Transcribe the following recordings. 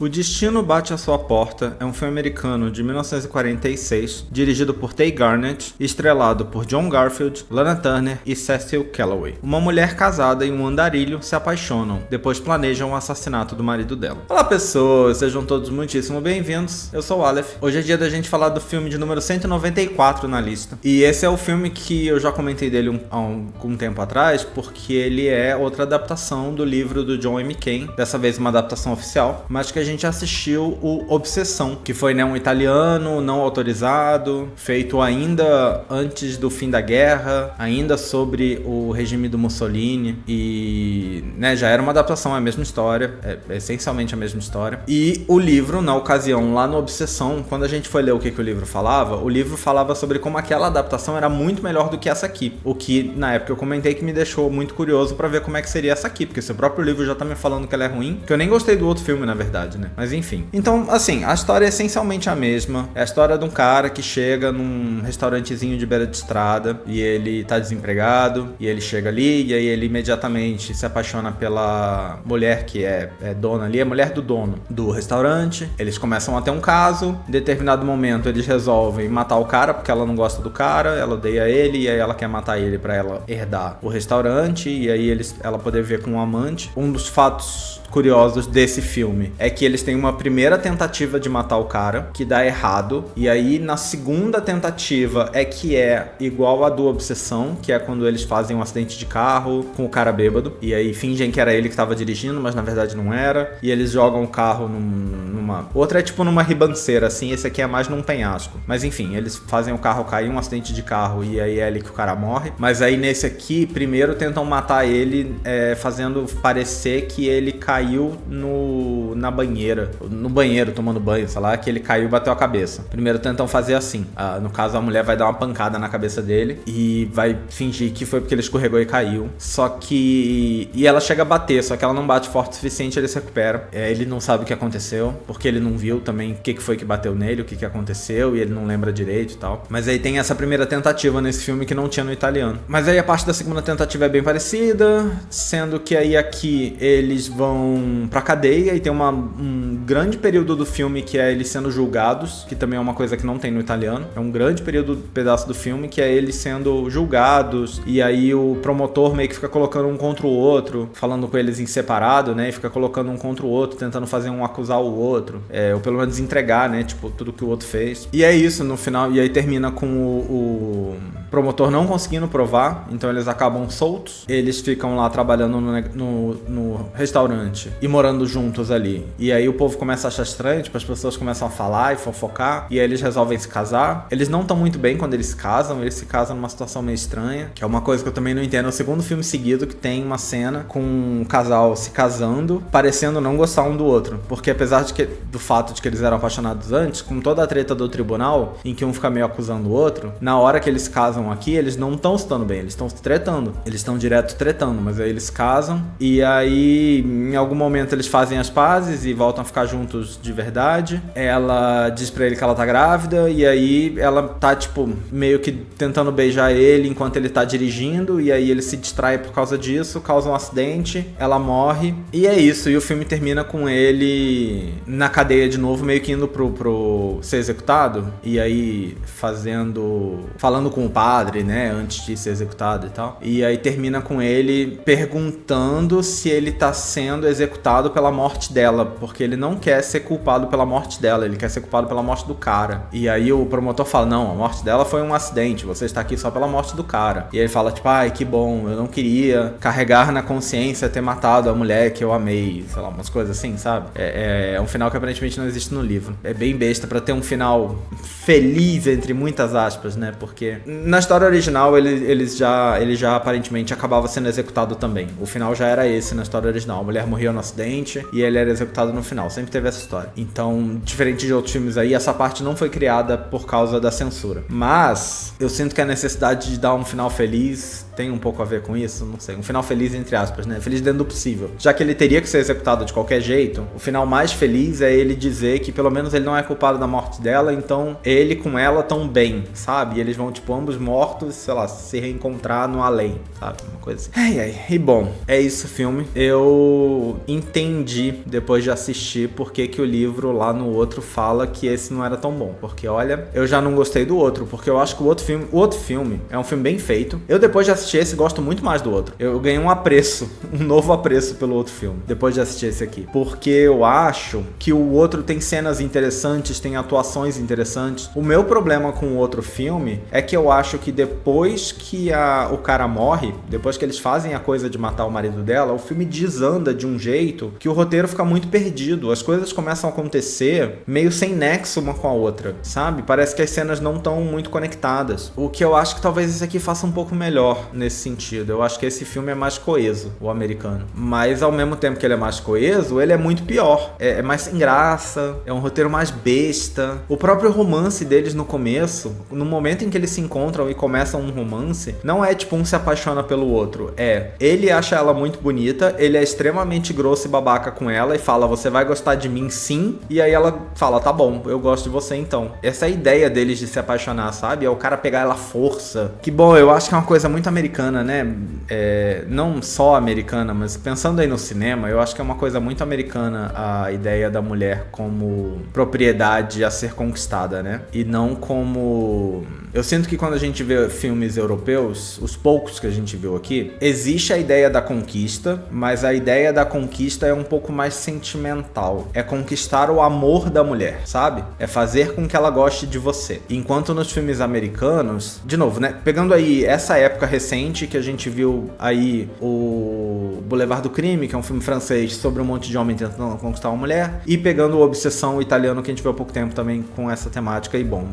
O Destino Bate à Sua Porta é um filme americano de 1946, dirigido por Tay Garnett e estrelado por John Garfield, Lana Turner e Cecil Calloway. Uma mulher casada e um andarilho se apaixonam, depois planejam o assassinato do marido dela. Olá pessoas, sejam todos muitíssimo bem-vindos, eu sou o Aleph. Hoje é dia da gente falar do filme de número 194 na lista. E esse é o filme que eu já comentei dele há um tempo atrás, porque ele é outra adaptação do livro do John M. Cain, dessa vez uma adaptação oficial, mas que a gente assistiu o Obsessão, que foi um italiano não autorizado, feito ainda antes do fim da guerra, ainda sobre o regime do Mussolini, e já era uma adaptação, é a mesma história, é essencialmente a mesma história. E o livro, na ocasião, lá no Obsessão, quando a gente foi ler o que o livro falava sobre como aquela adaptação era muito melhor do que essa aqui, o que na época eu comentei que me deixou muito curioso pra ver como é que seria essa aqui, porque se o próprio livro já tá me falando que ela é ruim, que eu nem gostei do outro filme, na verdade, né? Mas enfim. Então, assim, a história é essencialmente a mesma. É a história de um cara que chega num restaurantezinho de beira de estrada e ele tá desempregado e ele chega ali e aí ele imediatamente se apaixona pela mulher que é dona ali, é a mulher do dono do restaurante. Eles começam a ter um caso. Em determinado momento eles resolvem matar o cara porque ela não gosta do cara, ela odeia ele e aí ela quer matar ele pra ela herdar o restaurante e aí ela poder ver com um amante. Um dos fatos curiosos desse filme é que eles têm uma primeira tentativa de matar o cara, que dá errado, e aí na segunda tentativa é que é igual a do Obsessão, que é quando eles fazem um acidente de carro com o cara bêbado, e aí fingem que era ele que estava dirigindo, mas na verdade não era, e eles jogam o carro numa... Outra é tipo numa ribanceira, assim, esse aqui é mais num penhasco. Mas enfim, eles fazem o carro cair, um acidente de carro, e aí é ali que o cara morre. Mas aí nesse aqui, primeiro tentam matar ele, fazendo parecer que ele caiu no banheiro tomando banho, sei lá, que ele caiu e bateu a cabeça. Primeiro tentam fazer assim, no caso a mulher vai dar uma pancada na cabeça dele e vai fingir que foi porque ele escorregou e caiu, e ela chega a bater, só que ela não bate forte o suficiente, ele se recupera, ele não sabe o que aconteceu, porque ele não viu também o que foi que bateu nele, o que aconteceu, e ele não lembra direito e tal, mas aí tem essa primeira tentativa nesse filme que não tinha no italiano. Mas aí a parte da segunda tentativa é bem parecida, sendo que aí aqui eles vão pra cadeia e tem um grande período do filme que é eles sendo julgados, que também é uma coisa que não tem no italiano. É um grande pedaço do filme que é eles sendo julgados e aí o promotor meio que fica colocando um contra o outro, falando com eles em separado, né? E fica colocando um contra o outro, tentando fazer um acusar o outro, ou pelo menos entregar, né? Tipo, tudo que o outro fez. E é isso no final, e aí termina com o promotor não conseguindo provar, então eles acabam soltos. Eles ficam lá trabalhando no restaurante e morando juntos ali. E aí o povo começa a achar estranho, tipo, as pessoas começam a falar e fofocar, e aí eles resolvem se casar. Eles não estão muito bem quando eles se casam numa situação meio estranha, que é uma coisa que eu também não entendo. É o segundo filme seguido que tem uma cena com um casal se casando, parecendo não gostar um do outro, porque apesar do fato de que eles eram apaixonados antes, com toda a treta do tribunal, em que um fica meio acusando o outro, na hora que eles casam aqui, eles não estão se dando bem, eles estão se tretando, eles estão direto tretando, mas aí eles casam, e aí em algum momento eles fazem as pazes e voltam a ficar juntos de verdade. Ela diz pra ele que ela tá grávida, e aí ela tá, tipo, meio que tentando beijar ele enquanto ele tá dirigindo, e aí ele se distrai por causa disso, causa um acidente, ela morre, e é isso. E o filme termina com ele na cadeia de novo, meio que indo pro ser executado, e aí falando com o padre, né, antes de ser executado e tal. E aí termina com ele perguntando se ele tá sendo executado pela morte dela, porque ele não quer ser culpado pela morte dela, ele quer ser culpado pela morte do cara. E aí o promotor fala, não, a morte dela foi um acidente, você está aqui só pela morte do cara. E aí ele fala, tipo, ai, que bom, eu não queria carregar na consciência ter matado a mulher que eu amei, sei lá, umas coisas assim, sabe? É um final que aparentemente não existe no livro. É bem besta pra ter um final feliz, entre muitas aspas, né? Porque na história original ele já aparentemente acabava sendo executado também. O final já era esse na história original. A mulher morreu no acidente e ele era executado no final. Sempre teve essa história. Então, diferente de outros filmes aí, essa parte não foi criada por causa da censura. Mas eu sinto que a necessidade de dar um final feliz tem um pouco a ver com isso, não sei. Um final feliz, entre aspas, né? Feliz dentro do possível. Já que ele teria que ser executado de qualquer jeito, o final mais feliz é ele dizer que pelo menos ele não é culpado da morte dela, então ele com ela tão bem, sabe? E eles vão, tipo, ambos mortos, sei lá, se reencontrar no além, sabe? Uma coisa assim. E bom, é isso o filme. Eu entendi, depois de assistir, por que o livro lá no outro fala que esse não era tão bom. Porque, olha, eu já não gostei do outro, porque eu acho que o outro filme é um filme bem feito. Eu, depois de assistir esse, gosto muito mais do outro. Eu ganhei um novo apreço pelo outro filme, depois de assistir esse aqui. Porque eu acho que o outro tem cenas interessantes, tem atuações interessantes. O meu problema com o outro filme é que eu acho que depois que o cara morre, depois que eles fazem a coisa de matar o marido dela, o filme desanda de um jeito que o roteiro fica muito perdido. As coisas começam a acontecer meio sem nexo uma com a outra, sabe? Parece que as cenas não estão muito conectadas. O que eu acho que talvez esse aqui faça um pouco melhor nesse sentido. Eu acho que esse filme é mais coeso, o americano. Mas ao mesmo tempo que ele é mais coeso, ele é muito pior. É mais sem graça, é um roteiro mais besta. O próprio romance deles no começo, no momento em que eles se encontram e começam um romance, não é tipo um se apaixona pelo outro. Ele acha ela muito bonita, ele é extremamente grosso e babaca com ela e fala, você vai gostar de mim sim? E aí ela fala, tá bom, eu gosto de você então. Essa é a ideia deles de se apaixonar, sabe? É o cara pegar ela à força. Que bom, eu acho que é uma coisa muito americana, né? Não só americana, mas pensando aí no cinema, eu acho que é uma coisa muito americana a ideia da mulher como propriedade a ser conquistada, né? E não como... Eu sinto que quando a gente vê filmes europeus, os poucos que a gente viu aqui, existe a ideia da conquista, mas a ideia da conquista é um pouco mais sentimental. É conquistar o amor da mulher, sabe? É fazer com que ela goste de você. Enquanto nos filmes americanos, de novo, né? Pegando aí essa época recente que a gente viu aí o Boulevard do Crime, que é um filme francês sobre um monte de homem tentando conquistar uma mulher, e pegando o Obsessão italiano que a gente viu há pouco tempo também com essa temática e bom,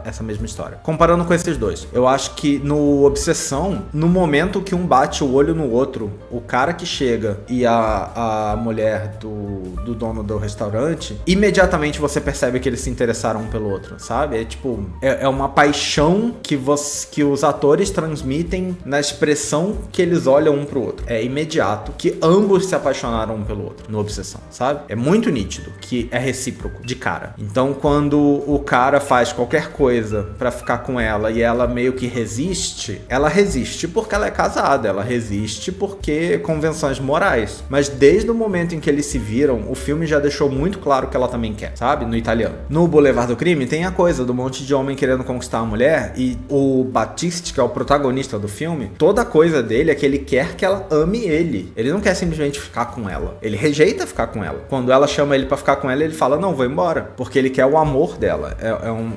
essa mesma história. Comparando com esses dois, eu acho que no Obsessão, no momento que um bate o olho no outro, o cara que chega e a mulher do dono do restaurante, imediatamente você percebe que eles se interessaram um pelo outro, sabe? É tipo, é uma paixão que os atores transmitem na expressão que eles olham um pro outro. É imediato que ambos se apaixonaram um pelo outro no Obsessão, sabe? É muito nítido que é recíproco, de cara. Então, quando o cara faz qualquer coisa pra ficar com ela e ela meio que resiste, ela resiste porque ela é casada, ela resiste porque convenções morais. Mas desde o momento em que eles se viram, o filme já deixou muito claro que ela também quer, sabe? No italiano. No Boulevard do Crime tem a coisa do monte de homem querendo conquistar a mulher e o Batiste, que é o protagonista do filme, toda a coisa dele é que ele quer que ela ame ele. Ele não quer simplesmente ficar com ela. Ele rejeita ficar com ela. Quando ela chama ele pra ficar com ela, ele fala, não, vou embora. Porque ele quer o amor dela.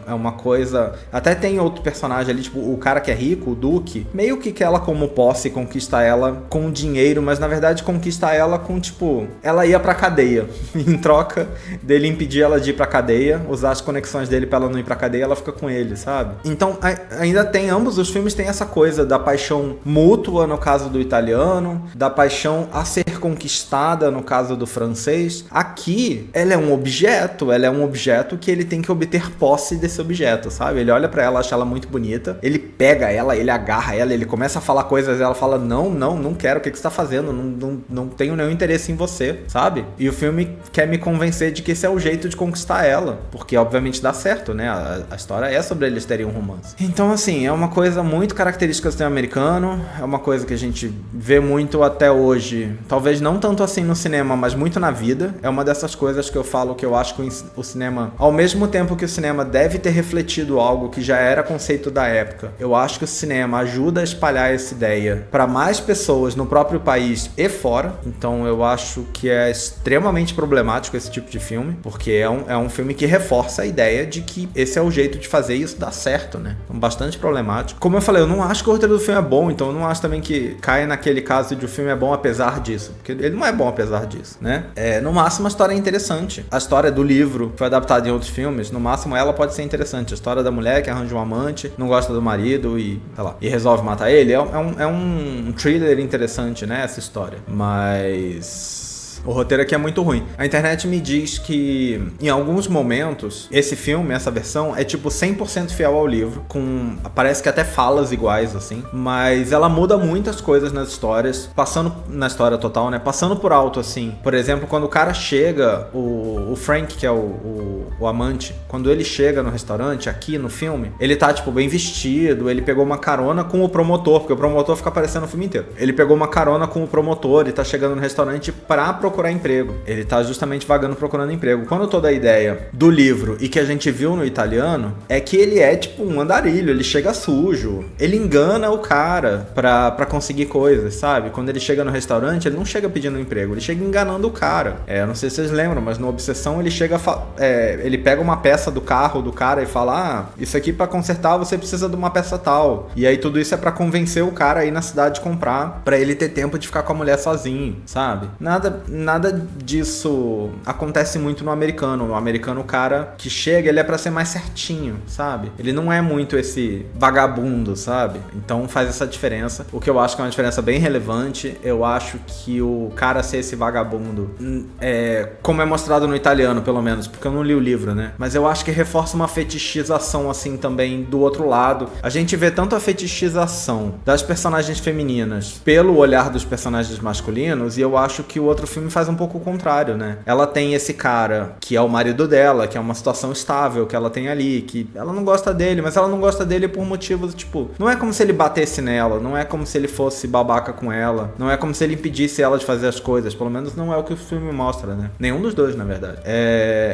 É uma coisa... Até tem outro personagem ali, tipo, o cara que é rico, o Duque, meio que quer ela como posse, conquista ela com dinheiro, mas na verdade conquista ela com, tipo, ela ia pra cadeia. Em troca dele impedir ela de ir pra cadeia, usar as conexões dele pra ela não ir pra cadeia, ela fica com ele, sabe? Então, ainda tem, ambos os filmes têm essa coisa da paixão mútua, no caso do italiano, da paixão a ser conquistada, no caso do francês. Aqui, ela é um objeto que ele tem que obter posse desse objeto, sabe? Ele olha pra ela, acha ela muito bonita, ele pega ela, ele agarra ela, ele começa a falar coisas e ela fala, não quero, o que você tá fazendo? Não tenho nenhum interesse em você, sabe? E o filme quer me convencer de que esse é o jeito de conquistar ela, porque obviamente dá certo, né? A história é sobre eles terem um romance. Então, assim, é uma coisa muito característica do cinema americano, é uma coisa que a gente vê muito até hoje, talvez não tanto assim no cinema, mas muito na vida. É uma dessas coisas que eu falo que eu acho que o cinema, ao mesmo tempo que o cinema deve ter refletido algo que já era conceito da época, eu acho que o cinema ajuda a espalhar essa ideia para mais pessoas no próprio país e fora. Então eu acho que é extremamente problemático esse tipo de filme, porque é um filme que reforça a ideia de que esse é o jeito de fazer e isso dá certo, né? Então, bastante problemático. Como eu falei, eu não acho que o roteiro do filme é bom, então eu não acho também que caia naquele caso de o filme é bom apesar disso, porque ele não é bom apesar disso, né? No máximo a história é interessante. A história do livro foi adaptada em outros filmes, no máximo ela pode ser interessante. A história da mulher que arranja um amante, não gosta do marido e, sei lá, e resolve matar ele, é um thriller interessante, né, essa história. Mas O roteiro aqui é muito ruim. A internet me diz que, em alguns momentos, esse filme, essa versão, é tipo 100% fiel ao livro, com, parece que até falas iguais, assim, mas ela muda muitas coisas nas histórias, passando, na história total, né, passando por alto, assim. Por exemplo, quando o cara chega, o Frank, que é o amante, quando ele chega no restaurante, aqui no filme, ele tá, tipo, bem vestido, ele pegou uma carona com o promotor, porque o promotor fica aparecendo no filme inteiro. Ele pegou uma carona com o promotor e tá chegando no restaurante pra procurar emprego. Ele tá justamente vagando procurando emprego. Quando toda a ideia do livro e que a gente viu no italiano é que ele é tipo um andarilho, ele chega sujo, ele engana o cara pra conseguir coisas, sabe? Quando ele chega no restaurante, ele não chega pedindo emprego, ele chega enganando o cara. Eu não sei se vocês lembram, mas no Obsessão ele chega, ele pega uma peça do carro do cara e fala, isso aqui pra consertar você precisa de uma peça tal. E aí tudo isso é pra convencer o cara aí na cidade de comprar, pra ele ter tempo de ficar com a mulher sozinho, sabe? Nada disso acontece muito no americano. No americano, o cara que chega, ele é pra ser mais certinho, sabe? Ele não é muito esse vagabundo, sabe? Então faz essa diferença. O que eu acho que é uma diferença bem relevante. Eu acho que o cara ser esse vagabundo, como é mostrado no italiano, pelo menos, porque eu não li o livro, né? Mas eu acho que reforça uma fetichização, assim, também do outro lado. A gente vê tanto a fetichização das personagens femininas pelo olhar dos personagens masculinos, e eu acho que o outro filme faz um pouco o contrário, né? Ela tem esse cara que é o marido dela, que é uma situação estável que ela tem ali, que ela não gosta dele, mas ela não gosta dele por motivos, tipo, não é como se ele batesse nela, não é como se ele fosse babaca com ela, não é como se ele impedisse ela de fazer as coisas, pelo menos não é o que o filme mostra, né? Nenhum dos dois, na verdade.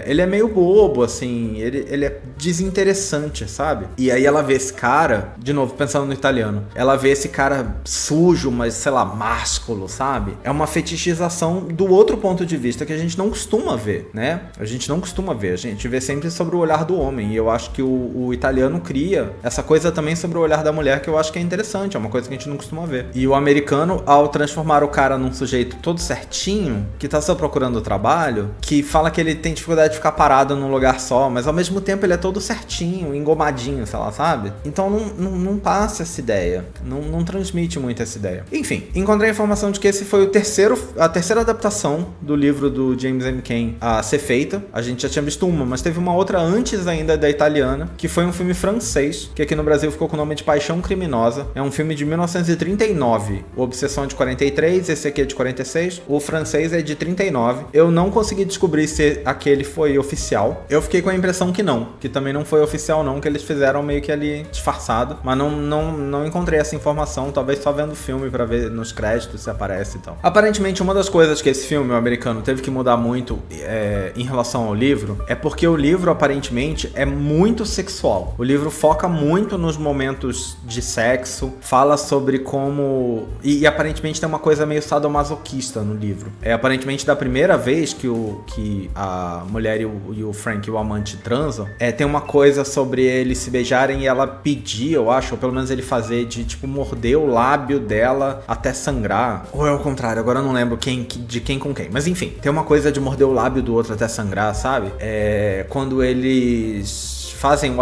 Ele é meio bobo, assim, ele é desinteressante, sabe? E aí ela vê esse cara, de novo, pensando no italiano, ela vê esse cara sujo, mas, sei lá, másculo, sabe? É uma fetichização do outro ponto de vista que a gente não costuma ver, né? A gente não costuma ver, a gente vê sempre sobre o olhar do homem, e eu acho que o italiano cria essa coisa também sobre o olhar da mulher, que eu acho que é interessante, é uma coisa que a gente não costuma ver. E o americano, ao transformar o cara num sujeito todo certinho, que tá só procurando trabalho, que fala que ele tem dificuldade de ficar parado num lugar só, mas ao mesmo tempo ele é todo certinho, engomadinho, sei lá, sabe? Então não passa essa ideia, não transmite muito essa ideia. Enfim, encontrei a informação de que esse foi a terceira adaptação do livro do James M. Cain a ser feita. A gente já tinha visto uma, mas teve uma outra antes ainda da italiana, que foi um filme francês, que aqui no Brasil ficou com o nome de Paixão Criminosa. É um filme de 1939. O Obsessão é de 43, esse aqui é de 46. O francês é de 39. Eu não consegui descobrir se aquele foi oficial. Eu fiquei com a impressão que não, que também não foi oficial não, que eles fizeram meio que ali disfarçado, mas não encontrei essa informação, talvez só vendo o filme pra ver nos créditos se aparece e tal. Aparentemente, uma das coisas que esse filme, o americano, teve que mudar muito em relação ao livro, é porque o livro, aparentemente, é muito sexual. O livro foca muito nos momentos de sexo, fala sobre como... E aparentemente tem uma coisa meio sadomasoquista no livro. Aparentemente, da primeira vez que a mulher e o Frank, o amante, transam, tem uma coisa sobre eles se beijarem e ela pedir, eu acho, ou pelo menos ele fazer de, tipo, morder o lábio dela até sangrar. Ou é o contrário, agora eu não lembro de quem com quem. Mas enfim, tem uma coisa de morder o lábio do outro até sangrar, sabe? Quando eles fazem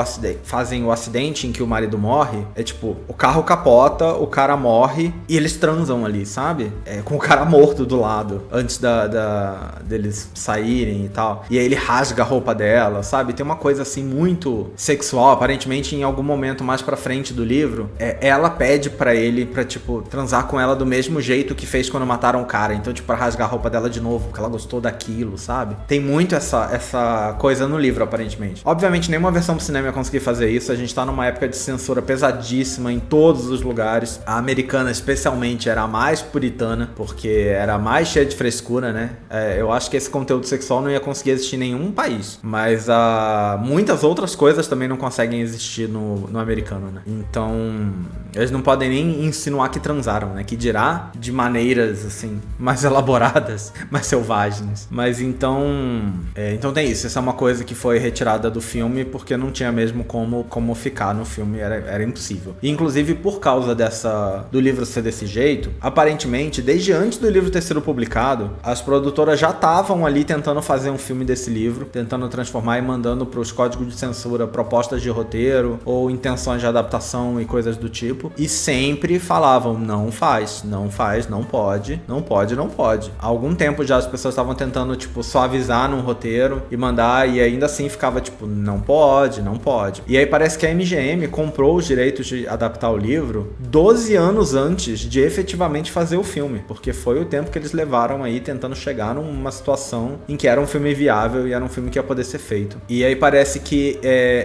o acidente em que o marido morre, tipo, o carro capota, o cara morre e eles transam ali, sabe? Com o cara morto do lado, antes deles saírem e tal. E aí ele rasga a roupa dela, sabe? Tem uma coisa assim muito sexual. Aparentemente, em algum momento mais pra frente do livro, ela pede pra ele pra, tipo, transar com ela do mesmo jeito que fez quando mataram o cara. Então, tipo, pra rasgar a roupa dela de novo, porque ela gostou daquilo, sabe? Tem muito essa coisa no livro, aparentemente. Obviamente, nenhuma versão do cinema ia conseguir fazer isso. A gente tá numa época de censura pesadíssima em todos os lugares. A americana, especialmente, era a mais puritana, porque era a mais cheia de frescura, né? Eu acho que esse conteúdo sexual não ia conseguir existir em nenhum país. Mas muitas outras coisas também não conseguem existir no americano, né? Então, eles não podem nem insinuar que transaram, né? Que dirá de maneiras, assim, mais elaboradas, mais selvagens. Mas então tem isso. Essa é uma coisa que foi retirada do filme, porque porque não tinha mesmo como ficar no filme, era impossível. E, inclusive, por causa do livro ser desse jeito, aparentemente, desde antes do livro ter sido publicado, as produtoras já estavam ali tentando fazer um filme desse livro, tentando transformar e mandando pros códigos de censura propostas de roteiro ou intenções de adaptação e coisas do tipo, e sempre falavam, não faz, não pode. Há algum tempo já as pessoas estavam tentando, tipo, suavizar num roteiro e mandar, e ainda assim ficava, tipo, não pode. E aí parece que a MGM comprou os direitos de adaptar o livro 12 anos antes de efetivamente fazer o filme, porque foi o tempo que eles levaram aí tentando chegar numa situação em que era um filme viável e era um filme que ia poder ser feito. E aí parece que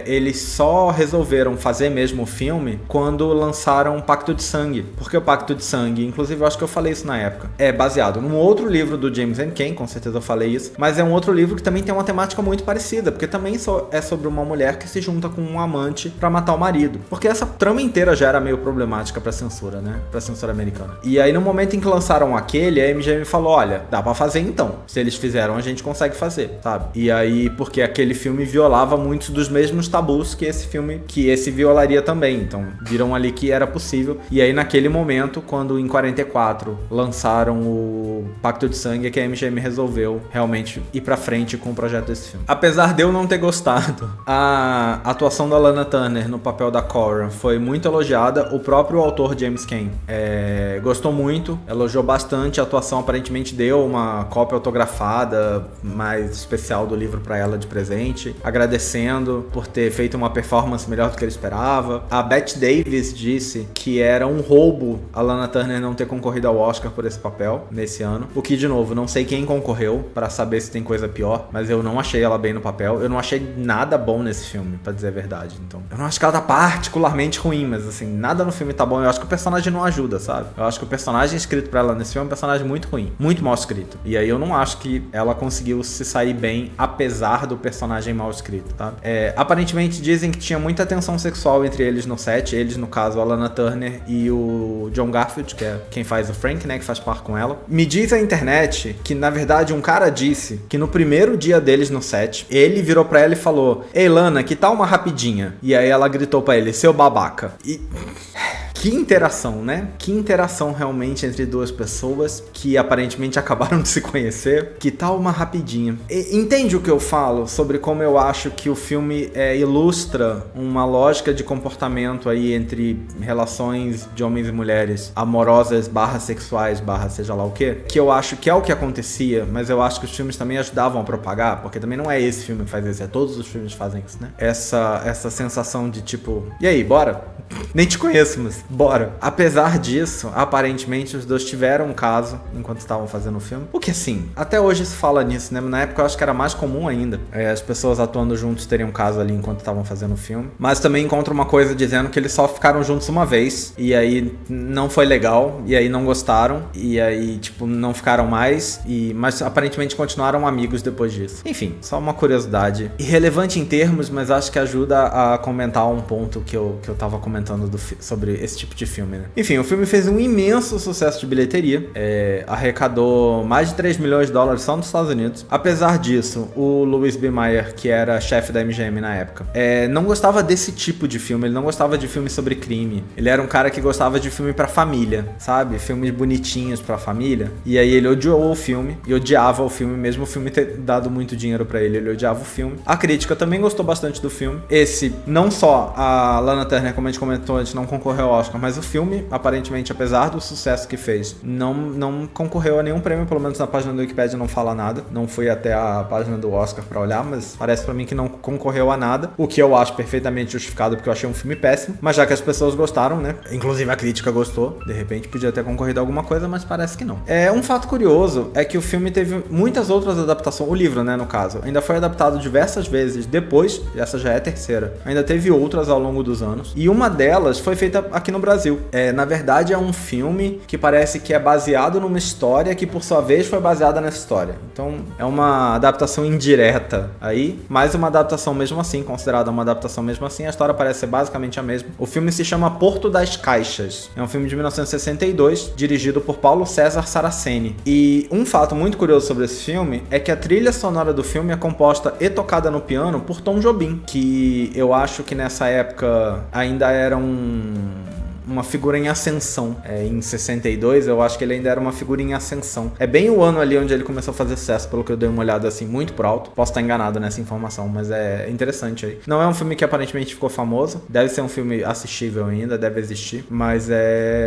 eles só resolveram fazer mesmo o filme quando lançaram Pacto de Sangue. Porque o Pacto de Sangue, inclusive eu acho que eu falei isso na época, é baseado num outro livro do James M. Cain, com certeza eu falei isso, mas é um outro livro que também tem uma temática muito parecida, porque também é sobre uma mulher que se junta com um amante pra matar o marido. Porque essa trama inteira já era meio problemática pra censura, né? Pra censura americana. E aí no momento em que lançaram aquele, a MGM falou, olha, dá pra fazer então. Se eles fizeram, a gente consegue fazer, sabe? E aí, porque aquele filme violava muitos dos mesmos tabus que esse filme, que esse violaria também. Então, viram ali que era possível. E aí, naquele momento, quando em 44 lançaram o Pacto de Sangue, é que a MGM resolveu realmente ir pra frente com o projeto desse filme. Apesar de eu não ter gostado, a atuação da Lana Turner no papel da Cora foi muito elogiada. O próprio autor James Cain gostou muito, elogiou bastante a atuação. Aparentemente deu uma cópia autografada mais especial do livro pra ela de presente, agradecendo por ter feito uma performance melhor do que ele esperava. A Bette Davis disse que era um roubo a Lana Turner não ter concorrido ao Oscar por esse papel nesse ano. O que, de novo, não sei quem concorreu pra saber se tem coisa pior, mas eu não achei ela bem no papel. Eu não achei nada bom nesse filme, pra dizer a verdade. Então, eu não acho que ela tá particularmente ruim, mas assim, nada no filme tá bom. Eu acho que o personagem não ajuda, sabe? Eu acho que o personagem escrito pra ela nesse filme é um personagem muito ruim, muito mal escrito. E aí eu não acho que ela conseguiu se sair bem, apesar do personagem mal escrito, tá? Aparentemente dizem que tinha muita tensão sexual entre eles no set. Eles, no caso, a Lana Turner e o John Garfield, que é quem faz o Frank, né? Que faz par com ela. Me diz a internet que, na verdade, um cara disse que no primeiro dia deles no set, ele virou pra ela e falou: "Ei, Lana, que tal uma rapidinha?" E aí ela gritou pra ele: "Seu babaca." E... que interação, né? Que interação realmente entre duas pessoas que aparentemente acabaram de se conhecer. Que tal uma rapidinha? Entende o que eu falo sobre como eu acho que o filme ilustra uma lógica de comportamento aí entre relações de homens e mulheres amorosas, /sexuais, seja lá o quê? Que eu acho que é o que acontecia, mas eu acho que os filmes também ajudavam a propagar, porque também não é esse filme que faz isso, é todos os filmes que fazem isso, né? Essa sensação de tipo, e aí, bora? Nem te conheço, mas bora. Apesar disso, aparentemente os dois tiveram um caso enquanto estavam fazendo o filme. O que assim, até hoje se fala nisso, né? Na época eu acho que era mais comum ainda as pessoas atuando juntos terem um caso ali enquanto estavam fazendo o filme. Mas também encontro uma coisa dizendo que eles só ficaram juntos uma vez, e aí não foi legal, e aí não gostaram, e aí tipo não ficaram mais, mas aparentemente continuaram amigos depois disso. Enfim, só uma curiosidade irrelevante em termos, mas acho que ajuda a comentar um ponto que eu tava comentando sobre esse tipo de filme, né? Enfim, o filme fez um imenso sucesso de bilheteria, arrecadou mais de 3 milhões de dólares só nos Estados Unidos. Apesar disso, o Louis B. Mayer, que era chefe da MGM na época, não gostava desse tipo de filme. Ele não gostava de filme sobre crime. Ele era um cara que gostava de filme pra família, sabe? Filmes bonitinhos pra família. E aí ele odiou o filme e odiava o filme, mesmo o filme ter dado muito dinheiro pra ele. Ele odiava o filme. A crítica também gostou bastante do filme. Não só a Lana Turner, como a gente comentou antes, não concorreu ao Oscar, mas o filme, aparentemente, apesar do sucesso que fez, não concorreu a nenhum prêmio, pelo menos na página do Wikipedia não fala nada. Não fui até a página do Oscar pra olhar, mas parece pra mim que não concorreu a nada, o que eu acho perfeitamente justificado, porque eu achei um filme péssimo, mas já que as pessoas gostaram, né, inclusive a crítica gostou, de repente podia ter concorrido a alguma coisa, mas parece que não. Um fato curioso é que o filme teve muitas outras adaptações, o livro, né, no caso, ainda foi adaptado diversas vezes depois, e essa já é a terceira, ainda teve outras ao longo dos anos, e uma delas foi feita aqui no Brasil. Na verdade, é um filme que parece que é baseado numa história que, por sua vez, foi baseada nessa história. Então, é uma adaptação indireta aí, mas uma adaptação mesmo assim, considerada uma adaptação mesmo assim. A história parece ser basicamente a mesma. O filme se chama Porto das Caixas. É um filme de 1962, dirigido por Paulo César Saraceni. E um fato muito curioso sobre esse filme é que a trilha sonora do filme é composta e tocada no piano por Tom Jobim, que eu acho que nessa época ainda era uma figura em ascensão. Em 62, eu acho que ele ainda era uma figura em ascensão. É bem o ano ali onde ele começou a fazer sucesso, pelo que eu dei uma olhada assim, muito por alto. Posso estar enganado nessa informação, mas é interessante aí. Não é um filme que aparentemente ficou famoso, deve ser um filme assistível ainda, deve existir, mas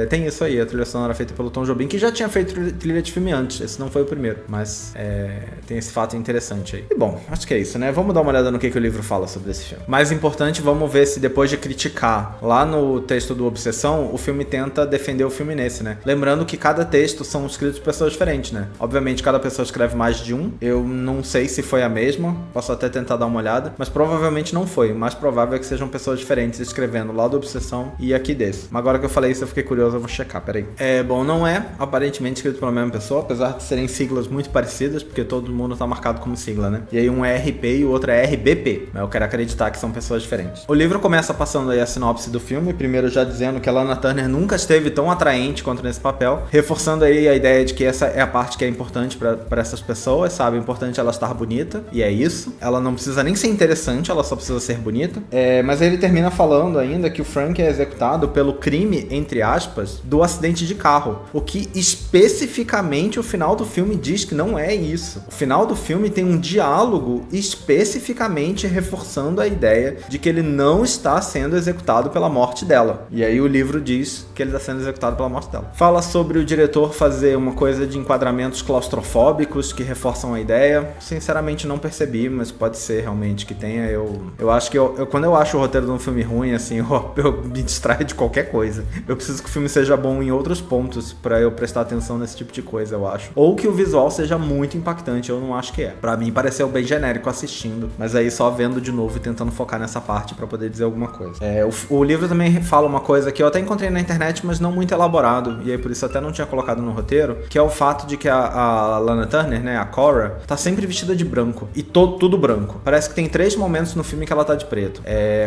tem isso aí, a trilha sonora feita pelo Tom Jobim, que já tinha feito trilha de filme antes, esse não foi o primeiro, mas tem esse fato interessante aí. E bom, acho que é isso, né? Vamos dar uma olhada no que o livro fala sobre esse filme. Mais importante, vamos ver se depois de criticar lá no texto do Obsessão, o filme tenta defender o filme nesse, né? Lembrando que cada texto são escritos por pessoas diferentes, né? Obviamente, cada pessoa escreve mais de um. Eu não sei se foi a mesma, posso até tentar dar uma olhada, mas provavelmente não foi. O mais provável é que sejam pessoas diferentes escrevendo lá do Obsessão e aqui desse. Mas agora que eu falei isso, eu fiquei curioso, eu vou checar, peraí. Bom, não é aparentemente escrito pela mesma pessoa, apesar de serem siglas muito parecidas, porque todo mundo tá marcado como sigla, né? E aí um é RP e o outro é RBP, mas eu quero acreditar que são pessoas diferentes. O livro começa passando aí a sinopse do filme, primeiro já dizendo que ela Lana Turner nunca esteve tão atraente quanto nesse papel, reforçando aí a ideia de que essa é a parte que é importante pra essas pessoas, sabe? É importante ela estar bonita, e é isso. Ela não precisa nem ser interessante, ela só precisa ser bonita. Mas aí ele termina falando ainda que o Frank é executado pelo crime, entre aspas, do acidente de carro, o que especificamente o final do filme diz que não é isso. O final do filme tem um diálogo especificamente reforçando a ideia de que ele não está sendo executado pela morte dela. E aí o livro diz que ele está sendo executado pela morte dela. Fala sobre o diretor fazer uma coisa de enquadramentos claustrofóbicos que reforçam a ideia. Sinceramente não percebi, mas pode ser realmente que tenha. Eu acho que quando eu acho o roteiro de um filme ruim, assim, eu me distraio de qualquer coisa. Eu preciso que o filme seja bom em outros pontos pra eu prestar atenção nesse tipo de coisa, eu acho. Ou que o visual seja muito impactante, eu não acho que é. Pra mim pareceu bem genérico assistindo, mas aí só vendo de novo e tentando focar nessa parte pra poder dizer alguma coisa. O livro também fala uma coisa que eu até encontrei na internet, mas não muito elaborado, e aí por isso até não tinha colocado no roteiro, que é o fato de que a Lana Turner, né, a Cora, tá sempre vestida de branco, e tudo branco. Parece que tem 3 momentos no filme que ela tá de preto.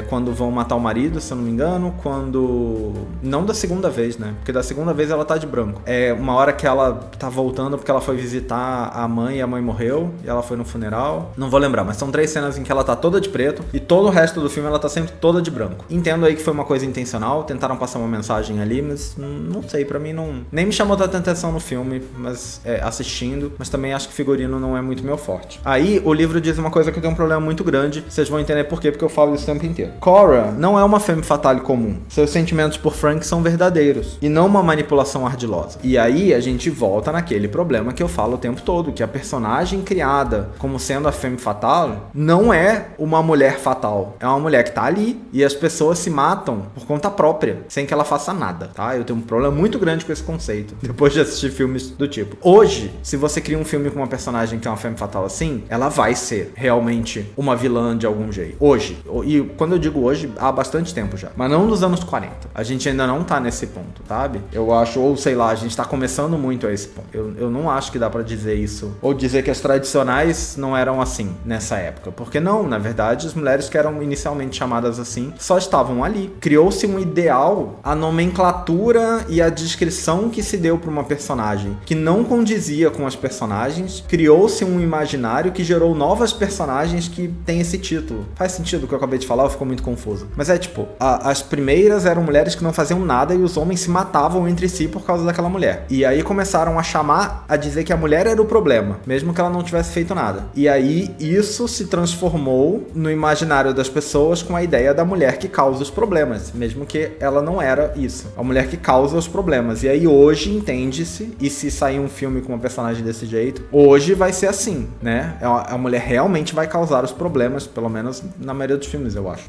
Quando vão matar o marido, se eu não me engano, quando... Não da segunda vez, né, porque da segunda vez ela tá de branco. Uma hora que ela tá voltando porque ela foi visitar a mãe e a mãe morreu, e ela foi no funeral. Não vou lembrar, mas são 3 cenas em que ela tá toda de preto, e todo o resto do filme ela tá sempre toda de branco. Entendo aí que foi uma coisa intencional, tentaram passar uma mensagem ali, mas não sei, pra mim não... Nem me chamou tanta atenção no filme, mas assistindo, mas também acho que figurino não é muito meu forte. Aí, o livro diz uma coisa que eu tenho um problema muito grande, vocês vão entender por quê, porque eu falo isso o tempo inteiro. Cora não é uma femme fatale comum. Seus sentimentos por Frank são verdadeiros, e não uma manipulação ardilosa. E aí, a gente volta naquele problema que eu falo o tempo todo, que a personagem criada como sendo a femme fatale não é uma mulher fatal. É uma mulher que tá ali, e as pessoas se matam por conta própria, sem que ela faça nada, tá? Eu tenho um problema muito grande com esse conceito, depois de assistir filmes do tipo. Hoje, se você cria um filme com uma personagem que é uma femme fatale assim, ela vai ser realmente uma vilã de algum jeito. Hoje. E quando eu digo hoje, há bastante tempo já. Mas não nos anos 40. A gente ainda não tá nesse ponto, sabe? Eu acho, ou sei lá, a gente tá começando muito a esse ponto. Eu não acho que dá pra dizer isso. Ou dizer que as tradicionais não eram assim nessa época. Porque não, na verdade, as mulheres que eram inicialmente chamadas assim só estavam ali. Criou-se um ideal, a nomenclatura e a descrição que se deu para uma personagem que não condizia com as personagens, criou-se um imaginário que gerou novas personagens que têm esse título. Faz sentido o que eu acabei de falar ou ficou muito confuso? Mas tipo, as primeiras eram mulheres que não faziam nada e os homens se matavam entre si por causa daquela mulher. E aí começaram a dizer que a mulher era o problema, mesmo que ela não tivesse feito nada. E aí isso se transformou no imaginário das pessoas com a ideia da mulher que causa os problemas, mesmo que ela não era isso. A mulher que causa os problemas. E aí hoje entende-se, e se sair um filme com uma personagem desse jeito, hoje vai ser assim, né? A mulher realmente vai causar os problemas, pelo menos na maioria dos filmes, eu acho.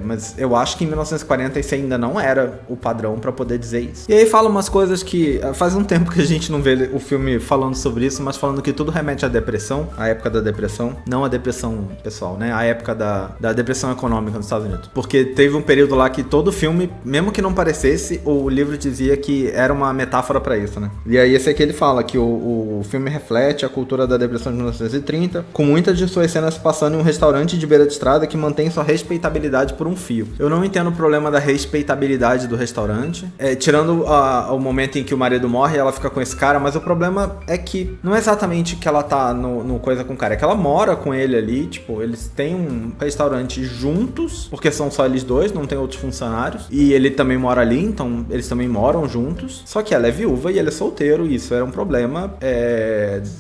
Mas eu acho que em 1940 isso ainda não era o padrão pra poder dizer isso. E aí fala umas coisas que faz um tempo que a gente não vê o filme falando sobre isso, mas falando que tudo remete à depressão, a época da depressão, não a depressão pessoal, né? A época da depressão econômica nos Estados Unidos. Porque teve um período lá que todo filme, mesmo que não parecesse, o livro dizia que era uma metáfora pra isso, né? E aí esse aqui ele fala que o filme reflete a cultura da depressão de 1930, com muitas de suas cenas passando em um restaurante de beira de estrada que mantém sua respeitabilidade por um fio. Eu não entendo o problema da respeitabilidade do restaurante, tirando o momento em que o marido morre e ela fica com esse cara, mas o problema é que não é exatamente que ela tá no coisa com o cara, é que ela mora com ele ali, tipo, eles têm um restaurante juntos, porque são só eles dois, não tem outros funcionários, e ele também mora ali, então eles também moram juntos, só que ela é viúva e ele é solteiro, e isso era um problema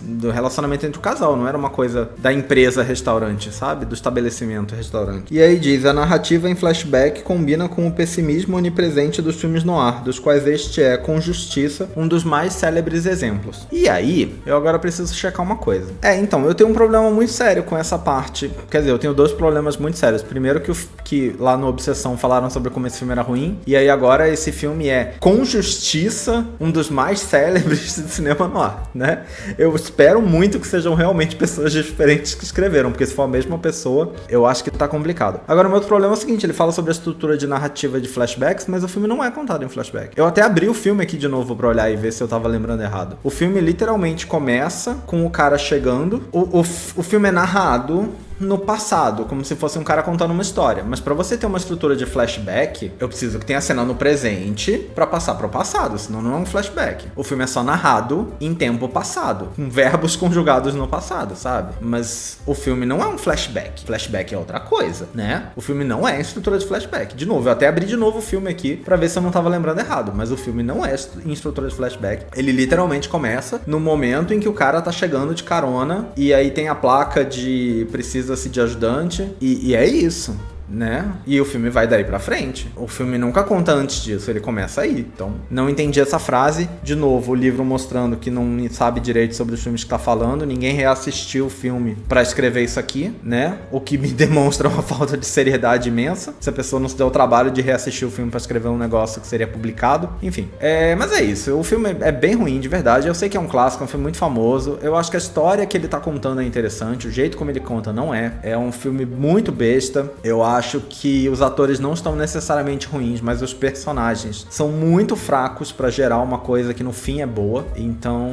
do relacionamento entre o casal, não era uma coisa da empresa restaurante, sabe? Do estabelecimento restaurante. E aí diz, a narrativa em flashback combina com o pessimismo onipresente dos filmes noir, dos quais este é, com justiça, um dos mais célebres exemplos. E aí, eu agora preciso checar uma coisa. Então, eu tenho um problema muito sério com essa parte, quer dizer, eu tenho dois problemas muito sérios. Primeiro que lá no Obsessão falaram sobre como esse filme era ruim, e aí agora esse filme é, com justiça, um dos mais célebres do cinema noir, né? Eu espero muito que sejam realmente pessoas diferentes que escreveram, porque se for a mesma pessoa, eu acho que tá complicado. Agora, o meu outro problema é o seguinte, ele fala sobre a estrutura de narrativa de flashbacks, mas o filme não é contado em flashback. Eu até abri o filme aqui de novo pra olhar e ver se eu tava lembrando errado. O filme literalmente começa com o cara chegando, o filme é narrado no passado, como se fosse um cara contando uma história. Mas pra você ter uma estrutura de flashback, eu preciso que tenha a cena no presente pra passar pro passado, senão não é um flashback. O filme é só narrado em tempo passado, com verbos conjugados no passado, sabe? Mas o filme não é um flashback. Flashback é outra coisa, né? O filme não é estrutura de flashback. De novo, eu até abri de novo o filme aqui pra ver se eu não tava lembrando errado, mas o filme não é em estrutura de flashback. Ele literalmente começa no momento em que o cara tá chegando de carona e aí tem a placa de precisa de ajudante, e é isso, né? E o filme vai daí pra frente. O filme nunca conta antes disso, ele começa aí. Então, não entendi essa frase. De novo, o livro mostrando que não sabe direito sobre os filmes que tá falando. Ninguém reassistiu o filme pra escrever isso aqui, né? O que me demonstra uma falta de seriedade imensa. Se a pessoa não se deu o trabalho de reassistir o filme pra escrever um negócio que seria publicado. Enfim, mas é isso. O filme é bem ruim, de verdade. Eu sei que é um clássico, é um filme muito famoso. Eu acho que a história que ele tá contando é interessante. O jeito como ele conta não é. É um filme muito besta. Eu acho que os atores não estão necessariamente ruins, mas os personagens são muito fracos pra gerar uma coisa que no fim é boa. Então,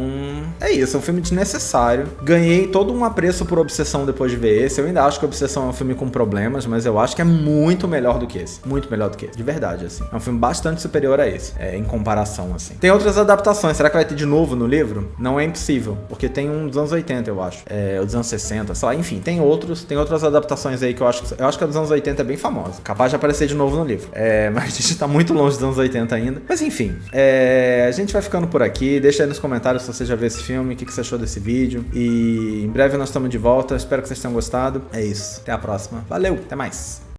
é isso, é um filme desnecessário. Ganhei todo um apreço por Obsessão depois de ver esse. Eu ainda acho que Obsessão é um filme com problemas, mas eu acho que é muito melhor do que esse. Muito melhor do que esse, de verdade, assim. É um filme bastante superior a esse, em comparação, assim. Tem outras adaptações, será que vai ter de novo no livro? Não é impossível, porque tem um dos anos 80, eu acho. Ou dos anos 60, sei lá, enfim, tem outras adaptações aí que eu acho que a dos anos 80 é bem famosa. Capaz de aparecer de novo no livro. Mas a gente tá muito longe dos anos 80 ainda. Mas enfim, a gente vai ficando por aqui. Deixa aí nos comentários se você já viu esse filme, o que você achou desse vídeo. E em breve nós estamos de volta. Espero que vocês tenham gostado. É isso. Até a próxima. Valeu, até mais.